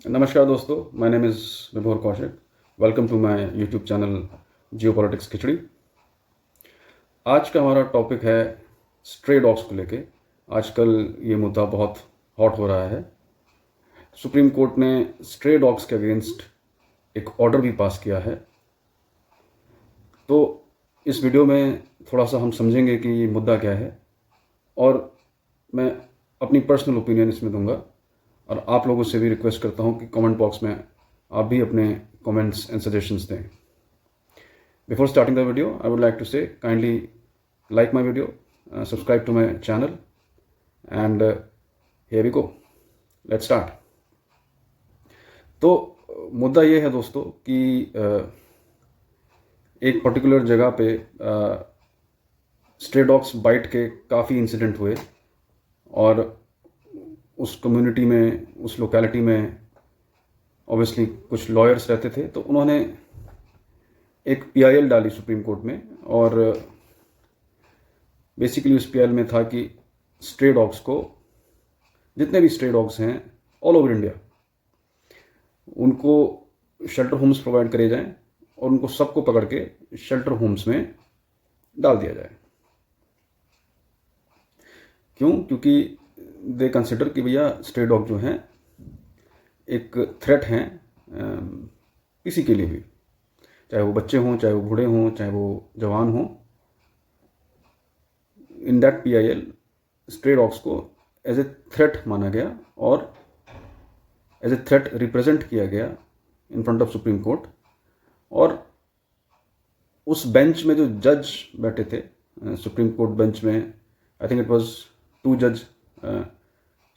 नमस्कार दोस्तों, my name is Vibhor Kaushik. Welcome to my YouTube channel geopolitics Khichdi. आज का हमारा टॉपिक है स्ट्रे डॉग्स को लेके। आजकल ये मुद्दा बहुत हॉट हो रहा है। सुप्रीम कोर्ट ने स्ट्रे डॉग्स के अगेंस्ट एक ऑर्डर भी पास किया है। तो इस वीडियो में थोड़ा सा हम समझेंगे कि ये मुद्दा क्या है और मैं अपनी पर्सनल ओपिनियन इसमें दूंगा। और आप लोगों से भी रिक्वेस्ट करता हूं कि कमेंट बॉक्स में आप भी अपने कमेंट्स एंड सजेशंस दें। Before starting the video I would like to say kindly like my video, subscribe to my channel, and here we go. Let's start. तो मुद्दा ये है दोस्तों कि एक पर्टिकुलर जगह पे स्ट्रे डॉग्स बाइट के काफ़ी इंसिडेंट हुए और उस कम्युनिटी में, उस लोकेलिटी में ऑब्वियसली कुछ लॉयर्स रहते थे, तो उन्होंने एक पीआईएल डाली सुप्रीम कोर्ट में। और बेसिकली उस पीआईएल में था कि स्ट्रे डॉग्स को, जितने भी स्ट्रे डॉग्स हैं ऑल ओवर इंडिया, उनको शेल्टर होम्स प्रोवाइड करे जाएं और उनको सबको पकड़ के शेल्टर होम्स में डाल दिया जाए। क्योंकि दे कंसिडर कि भैया स्ट्रे डॉग जो हैं एक थ्रेट हैं किसी के लिए भी, चाहे वो बच्चे हों, चाहे वो बूढ़े हों, चाहे वो जवान हों। In that PIL stray dogs को एज ए थ्रेट माना गया और एज ए थ्रेट रिप्रेजेंट किया गया in front of supreme court. और उस बेंच में जो जज बैठे थे, सुप्रीम कोर्ट बेंच में, आई थिंक इट वाज 2 जज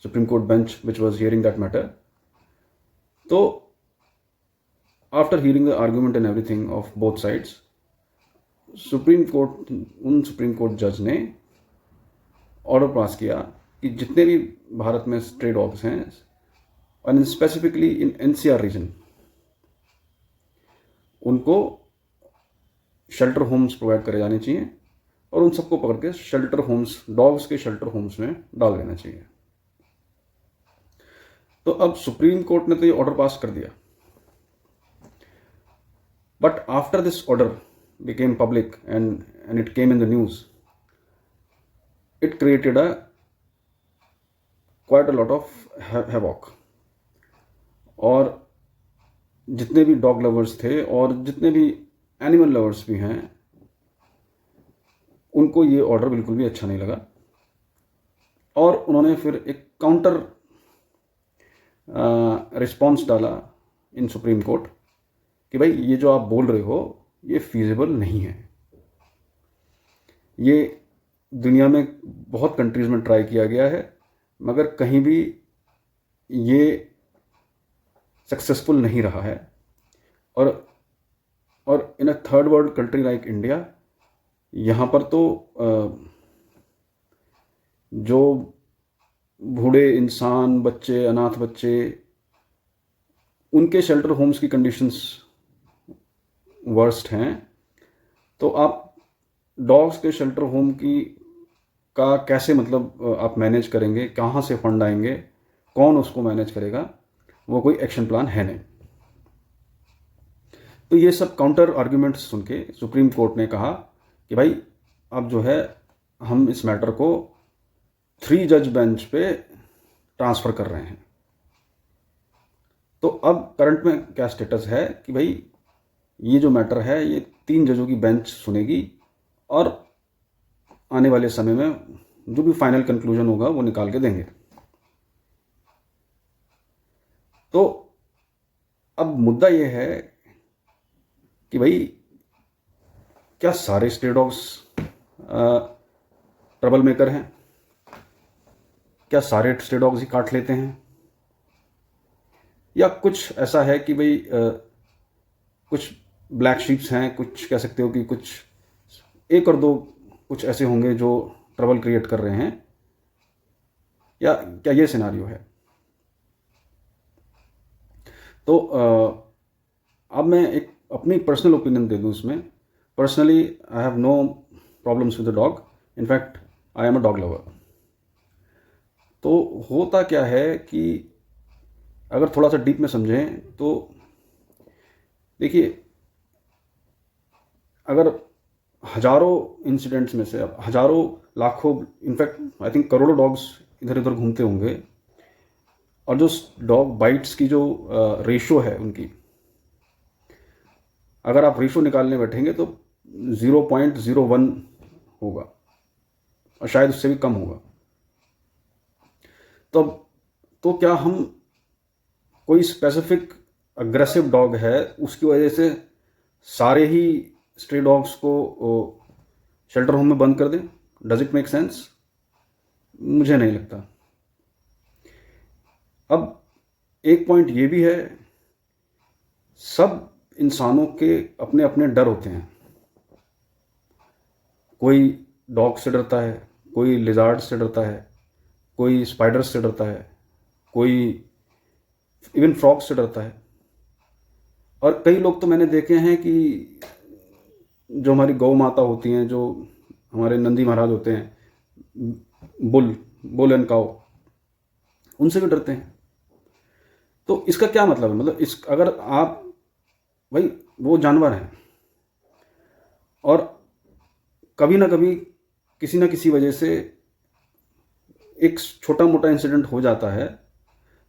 supreme court bench which was hearing that matter. तो after hearing the argument and everything of both sides, supreme court जज ने ऑर्डर पास किया कि जितने भी भारत में स्ट्रे डॉग्स हैं, और स्पेसिफिकली इन एनसीआर रीजन, उनको शेल्टर होम्स प्रोवाइड करे जाने चाहिए और उन सबको पकड़ के शेल्टर होम्स, डॉग्स के शेल्टर होम्स में डाल देना चाहिए। तो अब सुप्रीम कोर्ट ने तो ये ऑर्डर पास कर दिया, but after this order became public and it came in the news, it created quite a lot of havoc। और जितने भी डॉग लवर्स थे और जितने भी एनिमल लवर्स भी हैं, उनको ये ऑर्डर बिल्कुल भी अच्छा नहीं लगा। और उन्होंने फिर एक काउंटर रिस्पॉन्स डाला इन सुप्रीम कोर्ट कि भाई ये जो आप बोल रहे हो ये फीजिबल नहीं है। ये दुनिया में बहुत कंट्रीज़ में ट्राई किया गया है, मगर कहीं भी ये सक्सेसफुल नहीं रहा है। और in a third world country like India, यहाँ पर तो जो बूढ़े इंसान, बच्चे, अनाथ बच्चे, उनके शेल्टर होम्स की कंडीशंस वर्स्ट हैं। तो आप डॉग्स के शेल्टर होम का कैसे मतलब आप मैनेज करेंगे? कहाँ से फंड आएंगे? कौन उसको मैनेज करेगा? वो कोई एक्शन प्लान है नहीं। तो ये सब काउंटर आर्ग्यूमेंट्स सुन के सुप्रीम कोर्ट ने कहा कि भाई अब जो है हम इस मैटर को 3 जज बेंच पे ट्रांसफ़र कर रहे हैं। तो अब करंट में क्या स्टेटस है कि भाई ये जो मैटर है ये 3 जजों की बेंच सुनेगी और आने वाले समय में जो भी फाइनल कंक्लूजन होगा वो निकाल के देंगे। तो अब मुद्दा ये है कि भाई क्या सारे स्ट्रे डॉग्स ट्रबल मेकर हैं? क्या सारे स्ट्रे डॉग्स ही काट लेते हैं? या कुछ ऐसा है कि भाई कुछ ब्लैक शीप्स हैं, कुछ कह सकते हो कि कुछ 1 और 2 कुछ ऐसे होंगे जो ट्रबल क्रिएट कर रहे हैं? या क्या ये सिनारियो है? तो अब मैं एक अपनी पर्सनल ओपिनियन दे दूं इसमें। Personally I have no problems with the dog, in fact I am a dog lover. तो होता क्या है कि अगर थोड़ा सा डीप में समझें तो देखिए, अगर हजारों इंसिडेंट्स में से, अब हजारों लाखों, इनफैक्ट आई थिंक करोड़ों डॉग्स इधर उधर घूमते होंगे, और जो डॉग बाइट्स की जो रेशो है उनकी, अगर आप रेशो निकालने बैठेंगे तो 0.01 होगा, और शायद उससे भी कम होगा। तो क्या हम कोई स्पेसिफिक अग्रेसिव डॉग है उसकी वजह से सारे ही स्ट्रे डॉग्स को शेल्टर होम में बंद कर दें? Does it make sense? मुझे नहीं लगता। अब एक पॉइंट ये भी है, सब इंसानों के अपने अपने डर होते हैं। कोई डॉग से डरता है, कोई लिजार्ड से डरता है, कोई स्पाइडर से डरता है, कोई इवन फ्रॉग से डरता है। और कई लोग तो मैंने देखे हैं कि जो हमारी गौ माता होती हैं, जो हमारे नंदी महाराज होते हैं, बुल एंड काउ, उनसे भी डरते हैं। तो इसका क्या मतलब है? मतलब इस अगर आप, भाई वो जानवर हैं और कभी ना कभी किसी ना किसी वजह से एक छोटा मोटा इंसिडेंट हो जाता है,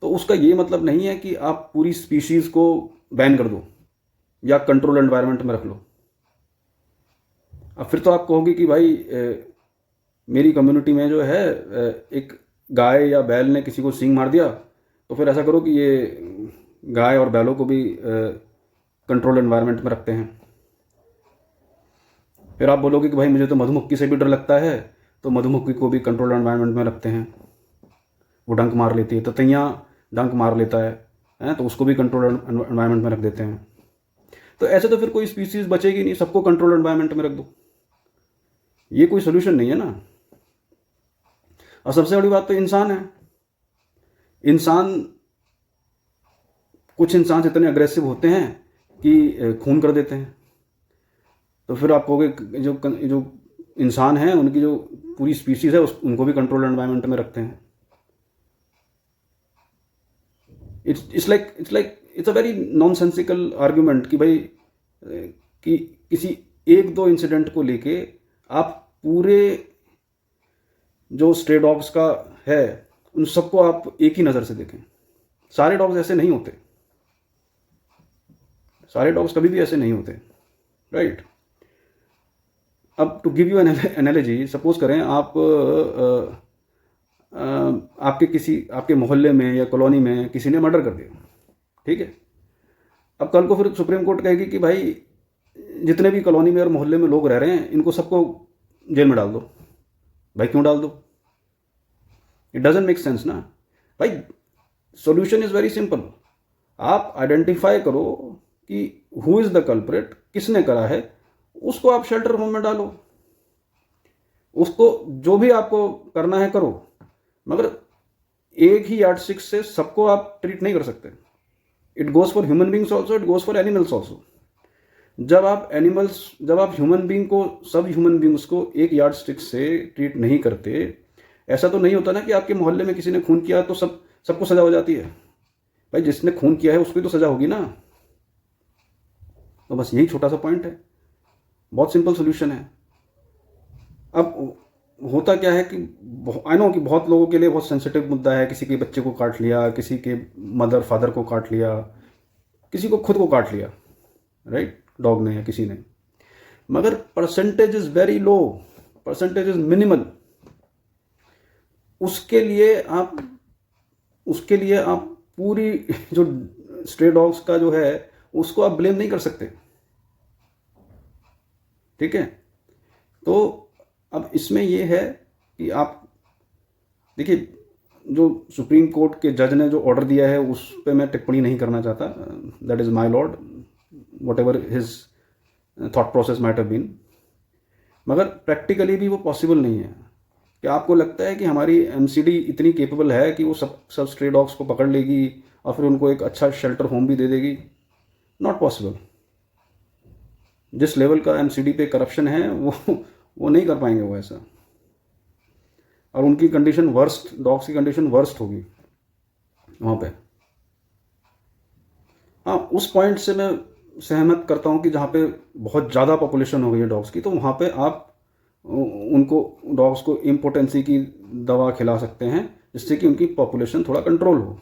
तो उसका ये मतलब नहीं है कि आप पूरी स्पीशीज़ को बैन कर दो या कंट्रोल एनवायरनमेंट में रख लो। अब फिर तो आप कहोगे कि भाई मेरी कम्युनिटी में जो है एक गाय या बैल ने किसी को सींग मार दिया, तो फिर ऐसा करो कि ये गाय और बैलों को भी कंट्रोल एनवायरनमेंट में रखते हैं। फिर आप बोलोगे कि भाई मुझे तो मधुमक्खी से भी डर लगता है, तो मधुमक्खी को भी कंट्रोल एनवायरनमेंट में रखते हैं, वो डंक मार लेती है। ततैया डंक मार लेता है तो उसको भी कंट्रोल एनवायरनमेंट में रख देते हैं। तो ऐसे तो फिर कोई स्पीसीज बचेगी नहीं, सबको कंट्रोल एनवायरनमेंट में रख दो। ये कोई सोल्यूशन नहीं है ना। और सबसे बड़ी बात तो इंसान है। कुछ इंसान इतने अग्रेसिव होते हैं कि खून कर देते हैं। तो फिर आप कहोगे जो इंसान हैं उनकी जो पूरी स्पीसीज है उनको भी कंट्रोल एनवायरनमेंट में रखते हैं। It's a very nonsensical argument कि भाई कि किसी एक दो इंसिडेंट को लेके आप पूरे जो स्ट्रे डॉग्स का है उन सबको आप एक ही नज़र से देखें। सारे डॉग्स ऐसे नहीं होते, सारे डॉग्स कभी भी ऐसे नहीं होते, राइट? अब to give you an analogy, suppose करें आप आपके मोहल्ले में या कॉलोनी में किसी ने मर्डर कर दिया, ठीक है? अब कल को फिर सुप्रीम कोर्ट कहेगी कि भाई जितने भी कॉलोनी में और मोहल्ले में लोग रह रहे हैं इनको सबको जेल में डाल दो। भाई क्यों डाल दो? इट डजंट मेक सेंस ना भाई। Solution is very simple. आप आइडेंटिफाई करो कि हु इज द कल्प्रिट, किसने करा है, उसको आप शेल्टर होम में डालो। उसको जो भी आपको करना है करो, मगर एक ही यार्डस्टिक से सबको आप ट्रीट नहीं कर सकते। It goes for human beings also, it goes for animals also. जब आप ह्यूमन बींग को, सब ह्यूमन बींग्स को एक यार्डस्टिक से ट्रीट नहीं करते, ऐसा तो नहीं होता ना कि आपके मोहल्ले में किसी ने खून किया तो सबको सजा हो जाती है। भाई जिसने खून किया है उसको तो सजा होगी ना। तो बस यही छोटा सा पॉइंट है, बहुत सिंपल सोल्यूशन है। अब होता क्या है कि आई नो कि बहुत लोगों के लिए बहुत सेंसिटिव मुद्दा है, किसी के बच्चे को काट लिया, किसी के मदर फादर को काट लिया, किसी को खुद को काट लिया, राइट, डॉग ने या किसी ने। मगर percentage is very low, percentage is minimal. उसके लिए आप पूरी जो स्ट्रे डॉग्स का जो है उसको आप ब्लेम नहीं कर सकते, ठीक है? तो अब इसमें यह है कि आप देखिए, जो सुप्रीम कोर्ट के जज ने जो ऑर्डर दिया है उस पर मैं टिप्पणी नहीं करना चाहता। That is my lord, whatever his thought process might have been. मगर प्रैक्टिकली भी वो पॉसिबल नहीं है। क्या आपको लगता है कि हमारी एमसीडी इतनी केपेबल है कि वो सब स्ट्रे डॉग्स को पकड़ लेगी और फिर उनको एक अच्छा शेल्टर होम भी दे देगी? Not possible. जिस लेवल का एमसीडी पे करप्शन है वो नहीं कर पाएंगे वो ऐसा। और उनकी कंडीशन वर्स्ट, डॉग्स की कंडीशन वर्स्ट होगी वहाँ पे। हाँ, उस पॉइंट से मैं सहमत करता हूँ कि जहाँ पे बहुत ज़्यादा पॉपुलेशन हो गई है डॉग्स की, तो वहाँ पे आप उनको डॉग्स को इम्पोटेंसी की दवा खिला सकते हैं, जिससे कि उनकी पॉपुलेशन थोड़ा कंट्रोल हो।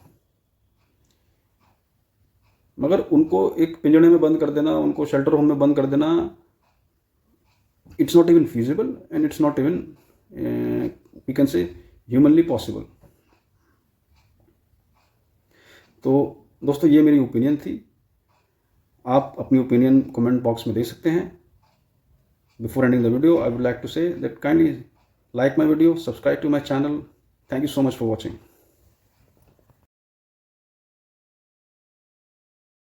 मगर उनको एक पिंजड़े में बंद कर देना, उनको शेल्टर होम में बंद कर देना, it's not even feasible and it's not even we can say humanly possible. तो दोस्तों, ये मेरी ओपिनियन थी। आप अपनी ओपिनियन कमेंट बॉक्स में दे सकते हैं। Before ending the video, I would like to say that kindly like my video, subscribe to my channel. Thank you so much for watching.